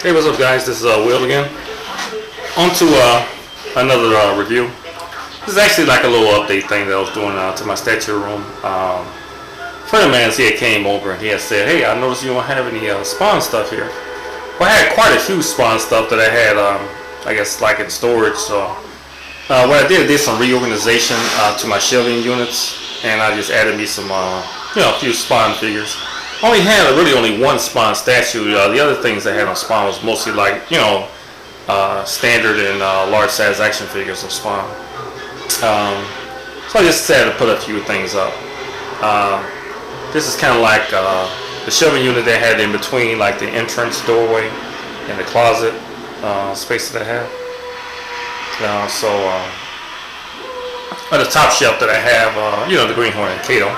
Hey, what's up, guys? This is Will again. On to another review. This is actually like a little update thing that I was doing to my statue room. A friend of mine, he had came over and he had said, "Hey, I noticed you don't have any Spawn stuff here." Well, I had quite a few Spawn stuff that I had, I guess, like in storage. So what I did some reorganization to my shelving units, and I just added me some, a few Spawn figures. I only had really only one Spawn statue. The other things I had on Spawn was mostly like, standard and large size action figures of Spawn. So I just decided to put a few things up. This is kind of like the shelving unit they had in between, like the entrance doorway and the closet space that I have. At the top shelf that I have, the Green Hornet and Kato.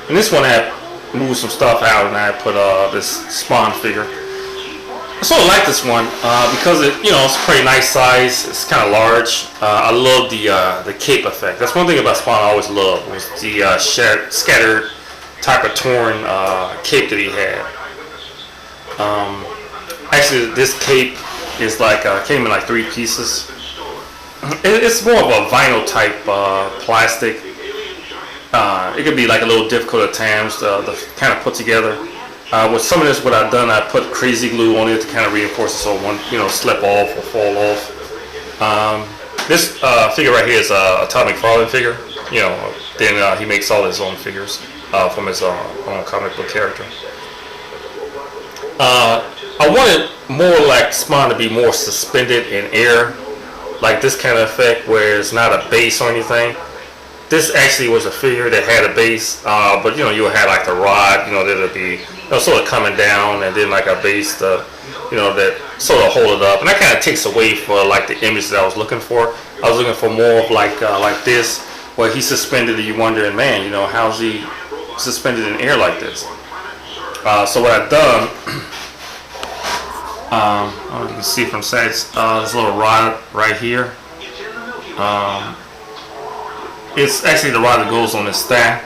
And this one I had moved some stuff out, and I put this Spawn figure. I sort of like this one because it's a pretty nice size. It's kind of large. I love the cape effect. That's one thing about Spawn I always loved, was the scattered type of torn cape that he had. Actually, this cape is like came in like 3 pieces. It's more of a vinyl type plastic. It could be like a little difficult at times to kind of put together. With some of this, what I've done, I put crazy glue on it to kind of reinforce it so it won't, slip off or fall off. This figure right here is a Todd McFarlane figure. Then he makes all his own figures from his own comic book character. I wanted more like Spawn to be more suspended in air, like this kind of effect where it's not a base or anything. This actually was a figure that had a base, but you had like the rod, that'll be sort of coming down, and then like a base to, that sort of hold it up, and that kind of takes away for like the image that I was looking for. I was looking for more of like this, where he's suspended, and you wondering, man, how's he suspended in air like this? So what I've done, you can see from sides, this little rod right here. It's actually the rod that goes on his thigh.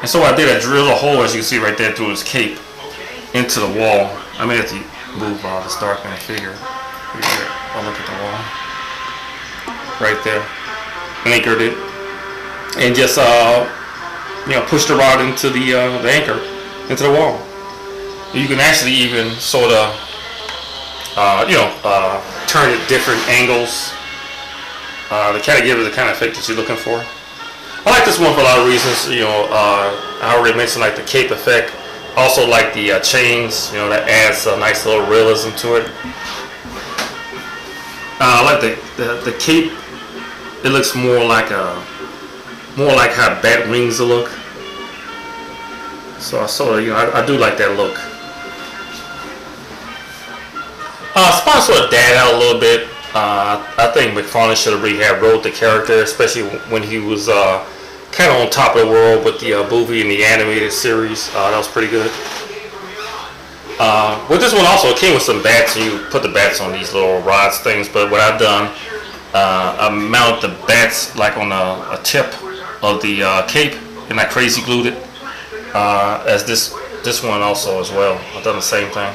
And so what I did, I drilled a hole, as you can see right there, through his cape into the wall. I may have to move the Starkman figure. I'll look at the wall. Right there. Anchored it. And just, push the rod into the anchor, into the wall. You can actually even sort of, turn it different angles to kind of give it the kind of effect that you're looking for. I like this one for a lot of reasons. I already mentioned like the cape effect. Also like the chains. That adds a nice little realism to it. I like the cape. It looks more like how bat wings will look. So I sort of I do like that look. Spawn sort of died out a little bit. I think McFarlane should have really wrote the character, especially when he was kind of on top of the world with the movie and the animated series. That was pretty good. With this one also, it came with some bats, and you put the bats on these little rods things. But what I've done, I mounted the bats like on a tip of the cape, and I crazy glued it. As this one also as well. I've done the same thing.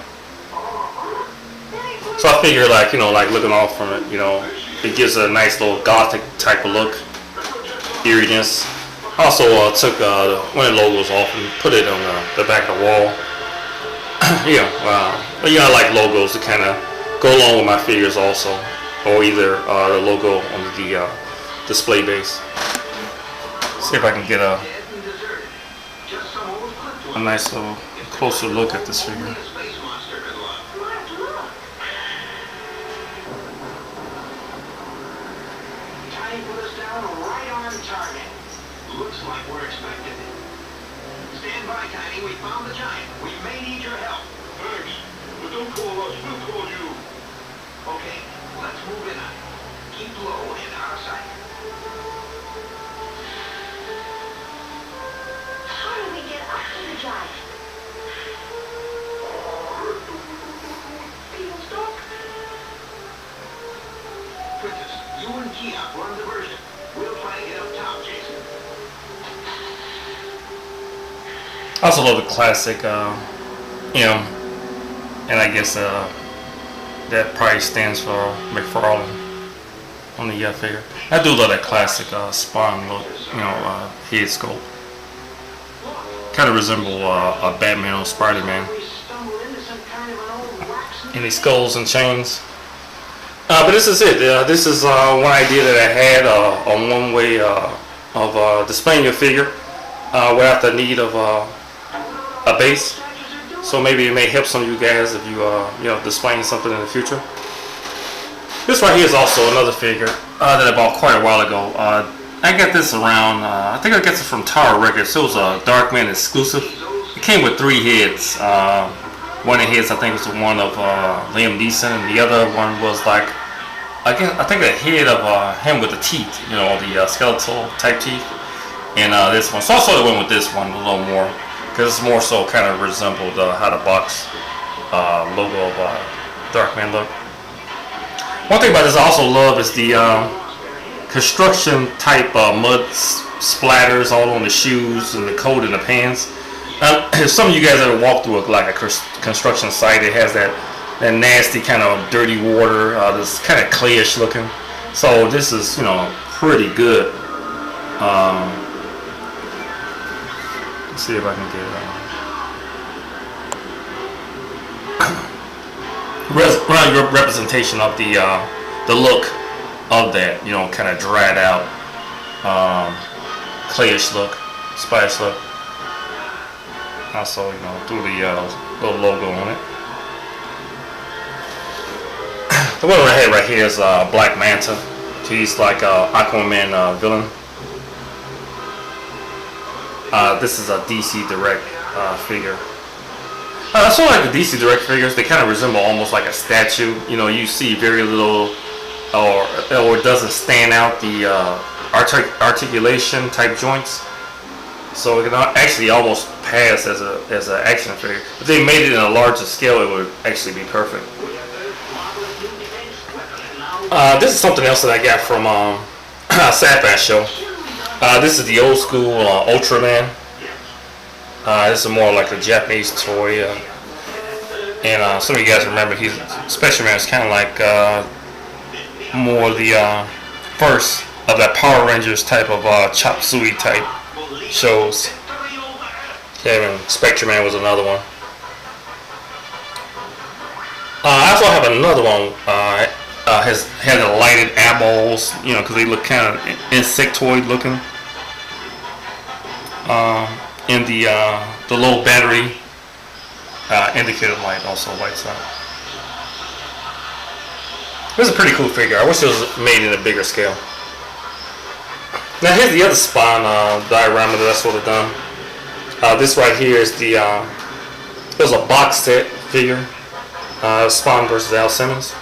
So I figure like looking off from it, it gives a nice little gothic type of look, eeriness. Also took one of the logos off and put it on the back of the wall. But I like logos to kind of go along with my figures also, or either the logo on the display base. See if I can get a nice little closer look at this figure. Looks like we're expected. Stand by, Tiny. We found the giant. We may need your help. Thanks. But don't call us. We'll call you. Okay, let's move in on it. Keep low and out of sight. How do we get up to the giant? People stop. Princess, you and Kia run diversion. We'll try to get up top, Jason. I also love the classic, and I guess that probably stands for McFarlane on the figure. I do love that classic Spawn look, head sculpt. Kind of resemble a Batman or Spider-Man. Any skulls and chains. But this is it. This is one idea that I had on one way of displaying your figure without the need of a base. So maybe it may help some of you guys if you displaying something in the future. This right here is also another figure that I bought quite a while ago. I got this around, I think I got this from Tower Records. It was a Darkman exclusive. It came with 3 heads. One of the heads I think was the one of Liam Neeson, and the other one was like, I think the head of him with the teeth, the skeletal type teeth. And this one, so I sort of went with this one a little more, because it's more so kind of resembled how the box logo of Darkman look. One thing about this I also love is the construction type mud splatters all on the shoes and the coat and the pants. If some of you guys ever walked through a construction site, it has that nasty kind of dirty water, this kind of clayish looking. So this is pretty good. Let's see if I can get representation of the look of that, kind of dried out, clayish look, splash look. Also, through the little logo on it. The one I have right here is Black Manta. He's like Aquaman villain. This is a DC Direct figure. I sort of like the DC Direct figures. They kind of resemble almost like a statue. You see very little, or it doesn't stand out the articulation type joints. So it can actually almost pass as an action figure. If they made it in a larger scale, it would actually be perfect. This is something else that I got from Sci-Fi Show. This is the old school Ultraman. This is more like a Japanese toy. And some of you guys remember, Special Man is kind of like more the first of that Power Rangers type of Chop Suey type shows. Kevin Spectreman was another one. I also have another one. Has the lighted eyeballs, because they look kind of insectoid looking. And the low battery indicator light also lights up. This is a pretty cool figure. I wish it was made in a bigger scale. Now here's the other Spawn diorama that I sort of done. This right here is it was a box set figure. Spawn versus Al Simmons.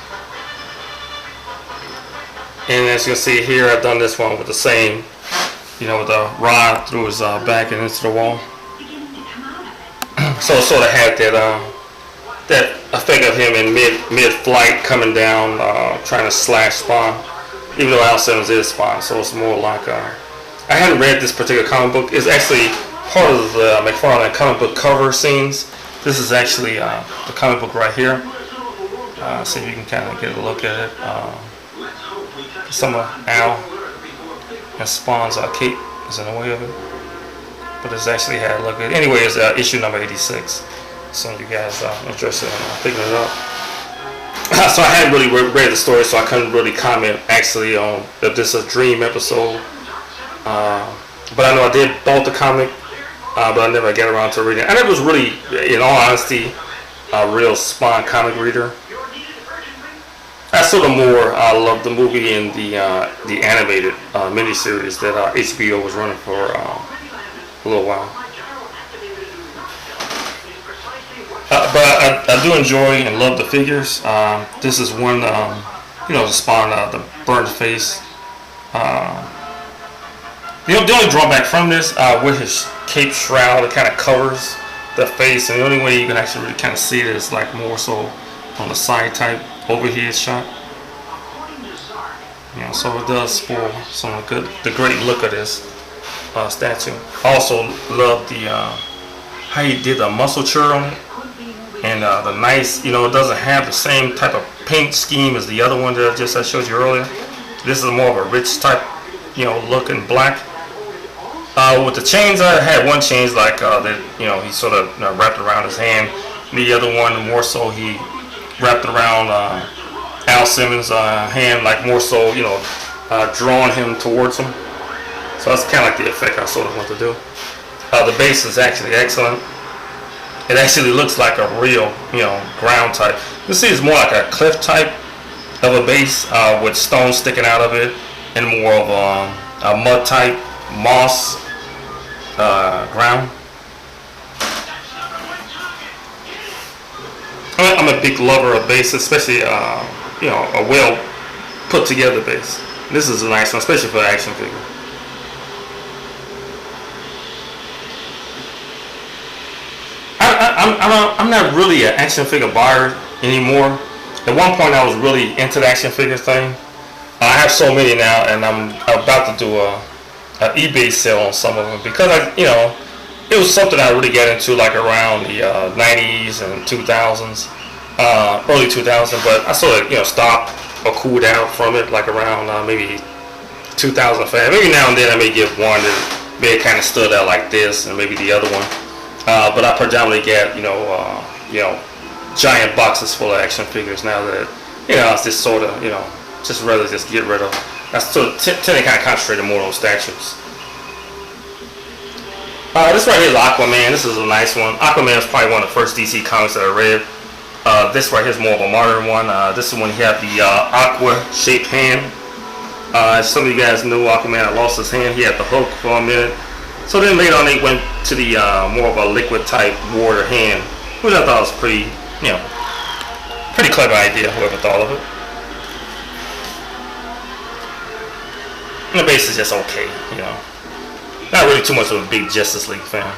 And as you can see here, I've done this one with the same, with a rod through his back and into the wall. So it sort of had that effect of him in mid-flight coming down, trying to slash Spawn. Even though Al Simmons is Spawn, so it's more like I hadn't read this particular comic book. It's actually part of the McFarlane comic book cover scenes. This is actually the comic book right here. See if you can kind of get a look at it. Some of Al and Spawn's cape is in the way of it, but it's actually had a look at it. Anyway, it's issue number 86. Some of you guys are interested in picking it up. So I hadn't really read the story, so I couldn't really comment actually on if this is a dream episode. But I know I did bought the comic, but I never got around to reading it. I never was really, in all honesty, a real Spawn comic reader. I sort of more loved the movie and the animated miniseries that HBO was running for a little while. But I do enjoy and love the figures. This is one, the Spawn, the burned face. The only drawback from this, with his cape shroud, it kind of covers the face, and the only way you can actually really kind of see it is like more so on the side type overhead shot. So it does spoil some of the great look of this statue. I also love the how he did a musculature on it. And the nice, you know, it doesn't have the same type of paint scheme as the other one that I showed you earlier. This is more of a rich type, you know, look in black. With the chains, I had one chain like that, you know, he sort of wrapped around his hand. The other one, more so, he wrapped around Al Simmons' hand, like more so, you know, drawing him towards him. So that's kind of like the effect I sort of want to do. The base is actually excellent. It actually looks like a real, you know, ground type. You see, it's more like a cliff type of a base with stones sticking out of it, and more of a mud type, moss ground. I'm a big lover of base, especially you know, a well put together base. This is a nice one, especially for an action figure. I'm not really an action figure buyer anymore. At one point I was really into the action figure thing. I have so many now, and I'm about to do a eBay sale on some of them because you know, it was something I really got into like around the 90s and 2000s, early 2000s. But I sort of, you know, stopped or cooled out from it like around maybe 2005. Maybe now and then I may get one that may kind of stood out like this, and maybe the other one. But I predominantly get, you know, giant boxes full of action figures now that, you know, it's just sort of, you know, just rather just get rid of. I sort of tend to kind of concentrate more on statues. This right here is Aquaman. This is a nice one. Aquaman is probably one of the first DC comics that I read. This right here is more of a modern one. This is when he had the aqua-shaped hand. As some of you guys know, Aquaman had lost his hand. He had the hook for a minute. So then later on they went to the more of a liquid type water hand, which I thought was pretty, you know, pretty clever idea, whoever thought of it. And the base is just okay, you know. Not really too much of a big Justice League fan.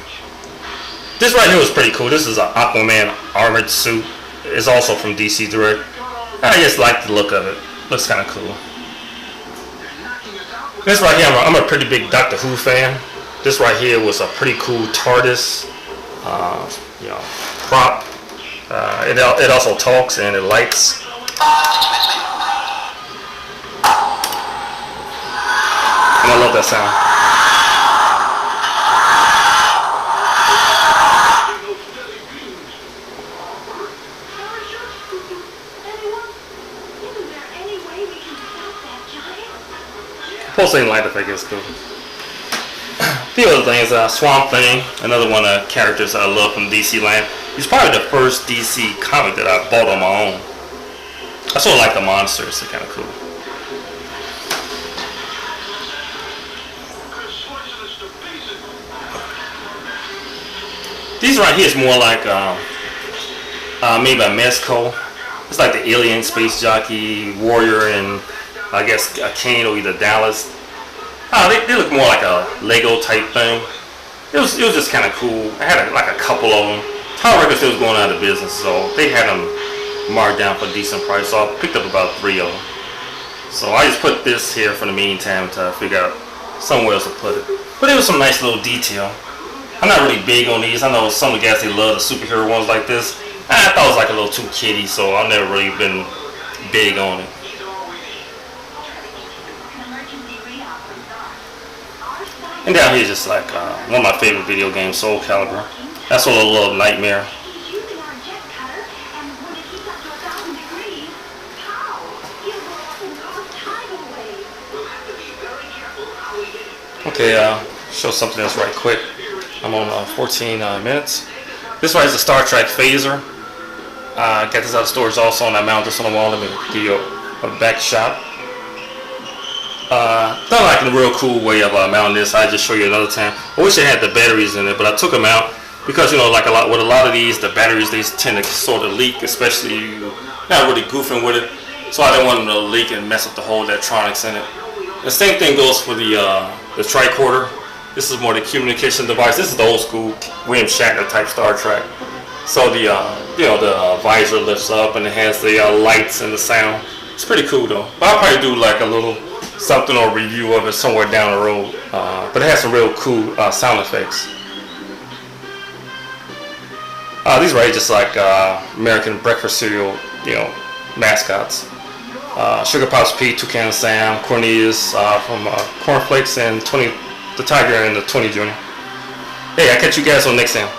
This right here was pretty cool. This is an Aquaman armored suit. It's also from DC Direct. I just like the look of it. Looks kind of cool. This right here, I'm a pretty big Doctor Who fan. This right here was a pretty cool TARDIS, you know, prop. It also talks and it lights. And I love that sound. Pulsating light effect is cool. The other thing is Swamp Thing, another one of the characters I love from DC Land. He's probably the first DC comic that I bought on my own. I sort of like the monsters, they're kind of cool. These right here is more like made by Mezco. It's like the alien space jockey, warrior, and I guess Kane or either Dallas. They look more like a Lego type thing. It was just kind of cool. I had like a couple of them. Tower Records was going out of business, so they had them marked down for a decent price. So I picked up about 3 of them. So I just put this here for the meantime to figure out somewhere else to put it. But it was some nice little detail. I'm not really big on these. I know some of the guys, they love the superhero ones like this. I thought it was like a little too kiddie, so I've never really been big on it. And down here is just like one of my favorite video games, Soul Calibur. That's a little nightmare. Okay, show something else right quick. I'm on 14 minutes. This right is a Star Trek phaser. Got this out of storage also, and I mounted this on the wall. Let me give you a back shot. Not like in a real cool way of mounting this. I just show you another time. I wish it had the batteries in it, but I took them out because, you know, like with a lot of these, the batteries, they tend to sort of leak, especially you not really goofing with it. So I didn't want them to leak and mess up the whole electronics in it. The same thing goes for the tricorder. This is more the communication device. This is the old school William Shatner type Star Trek. So the you know, the visor lifts up and it has the lights and the sound. It's pretty cool though. But I'll probably do like a little something or review of it somewhere down the road. But it has some real cool sound effects. These are just like American breakfast cereal, mascots. Sugar Pops Pete, Toucan Sam, Cornelius from Cornflakes, and 20, the Tiger and the 20 Junior. Hey, I'll catch you guys on next time.